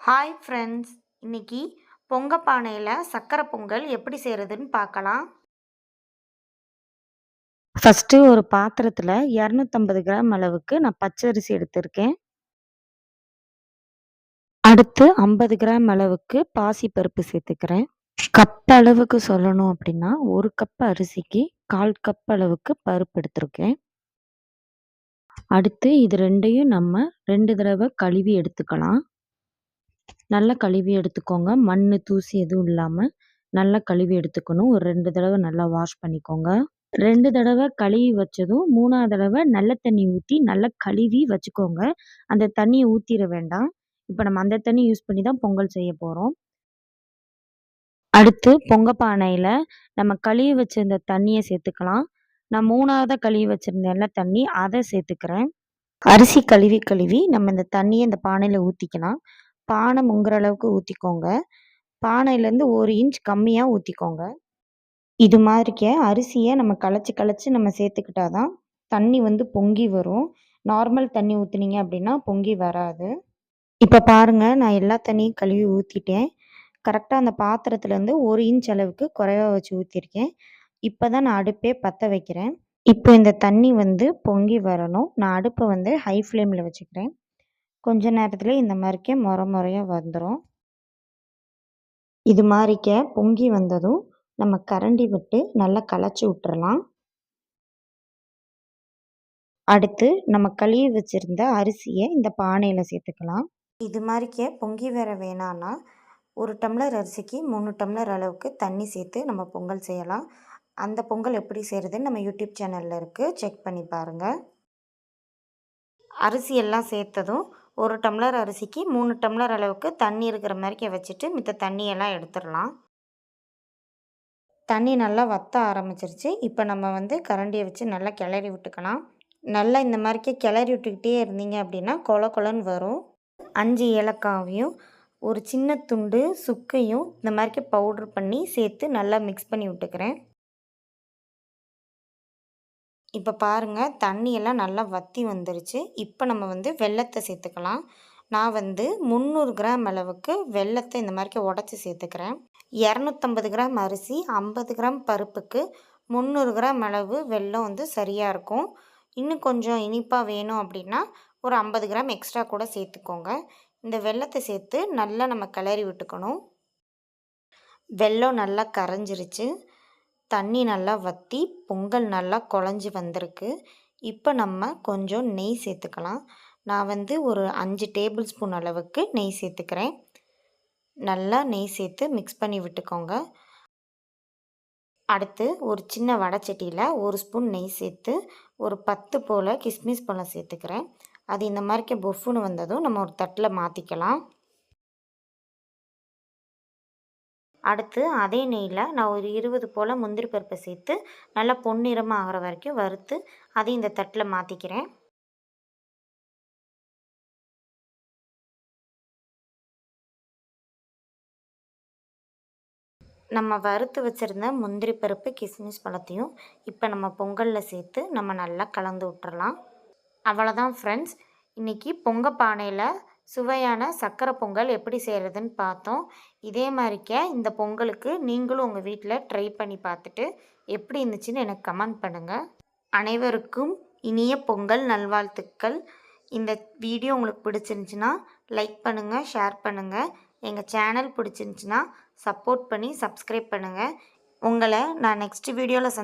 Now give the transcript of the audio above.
Hi friends, இன்னைக்கு பொங்க பானையில் சக்கரை பொங்கல் எப்படி செய்கிறதுன்னு பார்க்கலாம். ஃபஸ்ட்டு ஒரு பாத்திரத்தில் 250 கிராம் அளவுக்கு நான் பச்சரிசி எடுத்திருக்கேன். அடுத்து 50 கிராம் அளவுக்கு பாசிப்பருப்பு சேர்த்துக்கிறேன். கப் அளவுக்கு சொல்லணும் அப்படின்னா 1 கப் அரிசிக்கு 1/4 கப் அளவுக்கு பருப்பு எடுத்திருக்கேன். அடுத்து இது ரெண்டையும் நம்ம 2 தடவை கழுவி எடுத்துக்கலாம். நல்லா கழுவி எடுத்துக்கோங்க. மண், தூசி எதுவும் இல்லாமல் நல்லா கழுவி எடுத்துக்கணும். ஒரு 2 தடவை நல்லா வாஷ் பண்ணிக்கோங்க. 2 தடவை கழுவி வச்சதும் 3ஆவது தடவை நல்ல தண்ணி ஊற்றி நல்லா கழுவி வச்சுக்கோங்க. அந்த தண்ணியை ஊற்றிட வேண்டாம். இப்போ நம்ம அந்த தண்ணி யூஸ் பண்ணி தான் பொங்கல் செய்ய போகிறோம். அடுத்து பொங்க பானையில் நம்ம கழுவி வச்சிருந்த தண்ணியை சேர்த்துக்கலாம். நான் 3ஆவதா கழுவி வச்சுருந்தேன்ல தண்ணி, அதை சேர்த்துக்கிறேன். அரிசி கழுவி நம்ம இந்த தண்ணியை இந்த பானையில் ஊற்றிக்கலாம். பானை முங்குற அளவுக்கு ஊற்றிக்கோங்க. பானையிலேருந்து 1 இன்ச் கம்மியாக ஊற்றிக்கோங்க. இது மாதிரிக்க அரிசியை நம்ம கலைச்சி நம்ம சேர்த்துக்கிட்டா தான் தண்ணி பொங்கி வரும். நார்மல் தண்ணி ஊற்றுனீங்க அப்படின்னா பொங்கி வராது. இப்போ பாருங்கள், நான் எல்லா தண்ணியும் கழுவி ஊற்றிட்டேன். கரெக்டாக அந்த பாத்திரத்துலேருந்து 1 இன்ச் அளவுக்கு குறைவாக வச்சு ஊற்றிருக்கேன். இப்போ தான் நான் அடுப்பே பற்ற வைக்கிறேன். இப்போ இந்த தண்ணி பொங்கி வரணும். நான் அடுப்பை ஹை ஃப்ளேமில் வச்சுக்கிறேன். கொஞ்ச நேரத்தில் இந்த மாதிரிக்க முறையாக வந்துடும். இது மாதிரிக்க பொங்கி வந்ததும் நம்ம கரண்டி விட்டு நல்லா கலச்சி விட்டுறலாம். அடுத்து நம்ம கழுவி வச்சுருந்த அரிசியை இந்த பானையில் சேர்த்துக்கலாம். இது மாதிரிக்க பொங்கி வர வேணான்னா 1 டம்ளர் அரிசிக்கு 3 டம்ளர் அளவுக்கு தண்ணி சேர்த்து நம்ம பொங்கல் செய்யலாம். அந்த பொங்கல் எப்படி செய்கிறதுன்னு நம்ம யூடியூப் சேனலில் இருக்குது, செக் பண்ணி பாருங்கள். அரிசி எல்லாம் சேர்த்ததும் 1 டம்ளர் அரிசிக்கு 3 டம்ளர் அளவுக்கு தண்ணி இருக்கிற மாதிரிக்க வச்சுட்டு மித்த தண்ணியெல்லாம் எடுத்துடலாம். தண்ணி நல்லா வற்ற ஆரம்பிச்சிருச்சு. இப்போ நம்ம கரண்டியை வச்சு நல்லா கிளறி விட்டுக்கலாம். நல்லா இந்த மாதிரிக்க கிளறி விட்டுக்கிட்டே இருந்தீங்க அப்படின்னா கொல கொலன்னு வரும். 5 ஏலக்காவையும் ஒரு சின்ன துண்டு சுக்கையும் இந்த மாதிரிக்க பவுட்ரு பண்ணி சேர்த்து நல்லா மிக்ஸ் பண்ணி விட்டுக்கிறேன். இப்போ பாருங்கள், தண்ணியெல்லாம் நல்லா வற்றி வந்துருச்சு. இப்போ நம்ம வெல்லத்தை சேர்த்துக்கலாம். நான் 300 கிராம் அளவுக்கு வெல்லத்தை இந்த மாதிரிக்க உடச்சி சேர்த்துக்கிறேன். 250 கிராம் அரிசி, 50 கிராம் பருப்புக்கு 300 கிராம் அளவு வெல்லம் சரியாக இருக்கும். இன்னும் கொஞ்சம் இனிப்பாக வேணும் அப்படின்னா ஒரு 50 கிராம் எக்ஸ்ட்ரா கூட சேர்த்துக்கோங்க. இந்த வெல்லத்தை சேர்த்து நல்லா நம்ம கிளறி விட்டுக்கணும். வெல்லம் நல்லா கரைஞ்சிருச்சு. தண்ணி நல்லா வற்றி பொங்கல் நல்லா குழஞ்சி வந்திருக்கு. இப்போ நம்ம கொஞ்சம் நெய் சேர்த்துக்கலாம். நான் ஒரு 5 டேபிள் ஸ்பூன் அளவுக்கு நெய் சேர்த்துக்கிறேன். நல்லா நெய் சேர்த்து மிக்ஸ் பண்ணி விட்டுக்கோங்க. அடுத்து ஒரு சின்ன வடைச்சட்டியில் 1 ஸ்பூன் நெய் சேர்த்து ஒரு 10 போல் கிஸ்மிஸ் பழம் சேர்த்துக்கிறேன். அது இந்த மாதிரிக்க பொஃப்னு வந்ததும் நம்ம ஒரு தட்டில் மாற்றிக்கலாம். அடுத்து அதே நெய்யில் நான் ஒரு 20 போல் முந்திரி பருப்பை சேர்த்து நல்லா பொன்னிறமாக ஆகிற வரைக்கும் வறுத்து அதையும் இந்த தட்டில் மாற்றிக்கிறேன். நம்ம வறுத்து வச்சுருந்த முந்திரி பருப்பு, கிஸ்மிஸ் பழத்தையும் இப்போ நம்ம பொங்கலில் சேர்த்து நம்ம நல்லா கலந்து விட்டுறலாம். அவ்வளோதான் ஃப்ரெண்ட்ஸ், இன்றைக்கி பொங்க பானையில் சுவையான சக்கரை பொங்கல் எப்படி செய்கிறதுன்னு பார்த்தோம். இதே மாதிரிக்க இந்த பொங்கலுக்கு நீங்களும் உங்கள் வீட்டில் ட்ரை பண்ணி பார்த்துட்டு எப்படி இருந்துச்சுன்னு எனக்கு கமெண்ட் பண்ணுங்கள். அனைவருக்கும் இனிய பொங்கல் நல்வாழ்த்துக்கள். இந்த வீடியோ உங்களுக்கு பிடிச்சிருந்துச்சின்னா லைக் பண்ணுங்கள், ஷேர் பண்ணுங்கள். எங்கள் சேனல் பிடிச்சிருந்துச்சின்னா சப்போர்ட் பண்ணி சப்ஸ்கிரைப் பண்ணுங்கள். உங்களை நான் நெக்ஸ்ட் வீடியோவில்